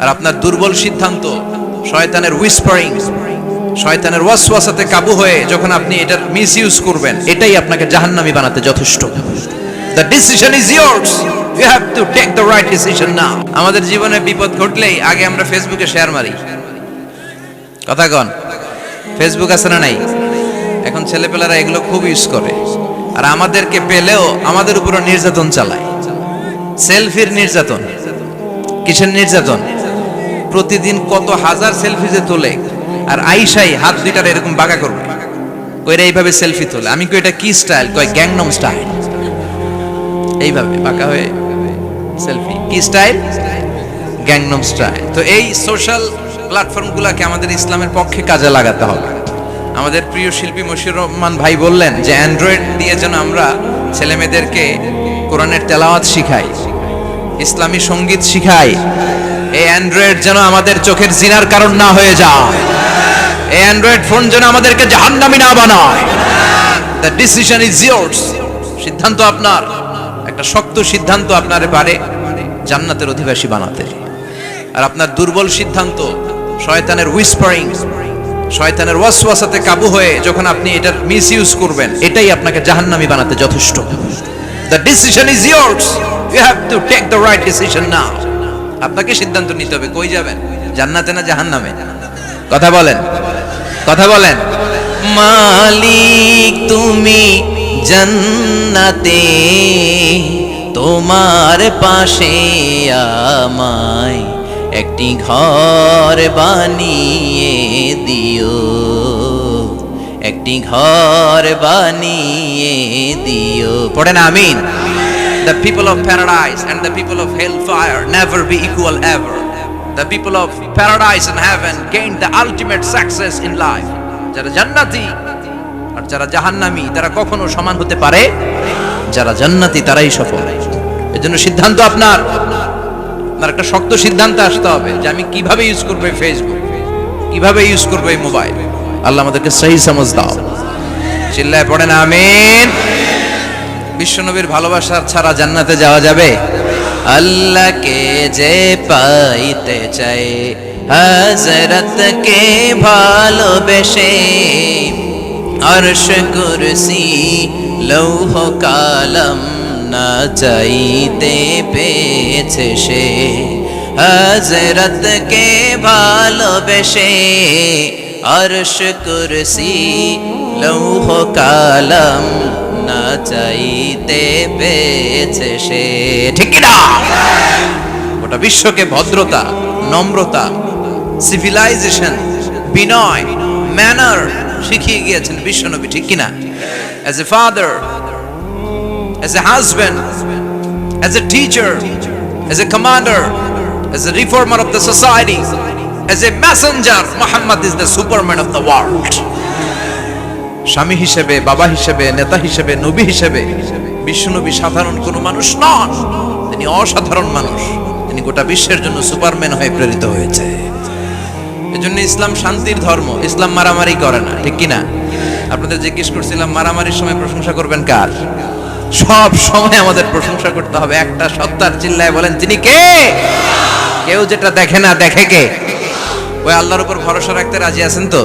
আর আপনার দুর্বল সিদ্ধান্ত, শয়তানের হুইসপারিং, শয়তানের ওয়াসওয়াসাতে কাবু হয়ে যখন আপনি এটার মিসইউজ করবেন, এটাই আপনাকে জাহান্নামী বানাতে যথেষ্ট। The decision is yours. You have to take the right decision now. আমাদের জীবনে বিপদ ঘটলেই আগে আমরা ফেসবুকে শেয়ার মারি। কথা কন, ফেসবুক আছে না নাই? এখন ছেলেপেলেরা এগুলো খুব ইউজ করে, আর আমাদেরকে পেলেও আমাদের উপর নির্যাতন চালায়। সেলফির নির্যাতন। কিসের নির্যাতন? প্রতিদিন কত হাজার সেলফি যে তোলে, আর আইসাই হাত দুইটার এরকম বাঁকা করবে, কইরা এইভাবে সেলফি তোলে। আমি কই এটা কি স্টাইল? কয় গ্যাংনম স্টাইল। এইভাবে বাঁকা হয়ে সেলফি। কি স্টাইল? Gangnam style. তো এই সোশ্যাল প্ল্যাটফর্মগুলোকে আমাদের ইসলামের পক্ষে কাজে লাগাতে হবে। আমাদের প্রিয় শিল্পী মশিউর রহমান ভাই বললেন যে অ্যান্ড্রয়েড দিয়ে যেন আমরা ছেলে মেয়েদেরকে কোরআনের তেলাওয়াত শিখাই, ইসলামী সঙ্গীত শিখাই। এই অ্যান্ড্রয়েড যেন আমাদের চোখের জিনার কারণ না হয়ে যায়। এই অ্যান্ড্রয়েড ফোন যেন আমাদেরকে জাহান্নামী না বানায়। The decision is years. সিদ্ধান্ত আপনার। একটা শক্ত সিদ্ধান্ত আপনারে পারে জান্নাতের অধিবাসী বানাতে। আর আপনার দুর্বল সিদ্ধান্ত, শয়তানের হুইসপারিং, শয়তানের ওয়াসওয়াসাতে কাবু হয়ে যখন আপনি এটার মিসইউজ করবেন, এটাই আপনাকে জাহান্নামী বানাতে যথেষ্ট। The decision is yours. You have to take the right decision now. আপনাকে সিদ্ধান্ত নিতে হবে, কই যাবেন? জান্নাতে না জাহান্নামে? কথা বলেন, কথা বলেন। মালিক তুমি জান্নাতে, তোমার পাশে আমায় একটি ঘর বানিয়ে দিও, একটি ঘর বানিয়ে দিও। পড়েন আমিন। The people of paradise and the people of hellfire never be equal ever. The people of paradise and heaven gain the ultimate success in life. যারা জান্নাতি আর যারা জাহান্নামী তারা কখনো সমান হতে পারে? যারা জান্নাতি তারাই সফল। এজন্য সিদ্ধান্ত আপনার। আপনার একটা শক্ত সিদ্ধান্ত আসতে হবে যে আমি কিভাবে ইউজ করব ফেসবুক, কিভাবে ইউজ করব এই মোবাইল। আল্লাহ আমাদেরকে সহি সমঝ দাও। চিল্লায় পড়েন আমিন। বিশ্বনবীর ভালোবাসা ছাড়া জান্নাতে যাওয়া যাবে? আল্লাহকে যে পাইতে চায় হযরতকে ভালোবেসে, আরশ কুরসি লৌহ কালাম না চাইতে পেয়েছে সে। হযরতকে ভালোবেসে আরশ কুরসি লৌহ কালাম না চাইতে পেয়েছে সে। ঠিক কি না? গোটা বিশ্বকে ভদ্রতা, নম্রতা, সিভিলাইজেশন, বিনয়, ম্যানার শিখিয়ে গিয়েছেন বিশ্বনবী। ঠিক কি না? As a father, as a husband, as a teacher, as a commander, as a reformer of the society, as a messenger, Muhammad is the superman of the world. স্বামী হিসেবে, বাবা হিসেবে, নেতা হিসেবে, নবী হিসেবে বিশ্বনবী সাধারণ কোনো মানুষ নন, তিনি অসাধারণ মানুষ। তিনি গোটা বিশ্বের জন্য সুপারম্যান হয়ে প্রেরিত হয়েছে। এজন্য ইসলাম শান্তির ধর্ম। ইসলাম মারামারি করে না। ঠিক কি না? আপনাদের জিজ্ঞেস করছিলাম মারামারির সময় প্রশংসা করবেন কার? সব সময় আমাদের প্রশংসা করতে হবে একটা সত্তার। চিল্লায় বলেন তিনি কে? কেউ যেটা দেখে না, দেখে কে? ওই আল্লাহর উপর ভরসা রাখতে রাজি আছেন তো?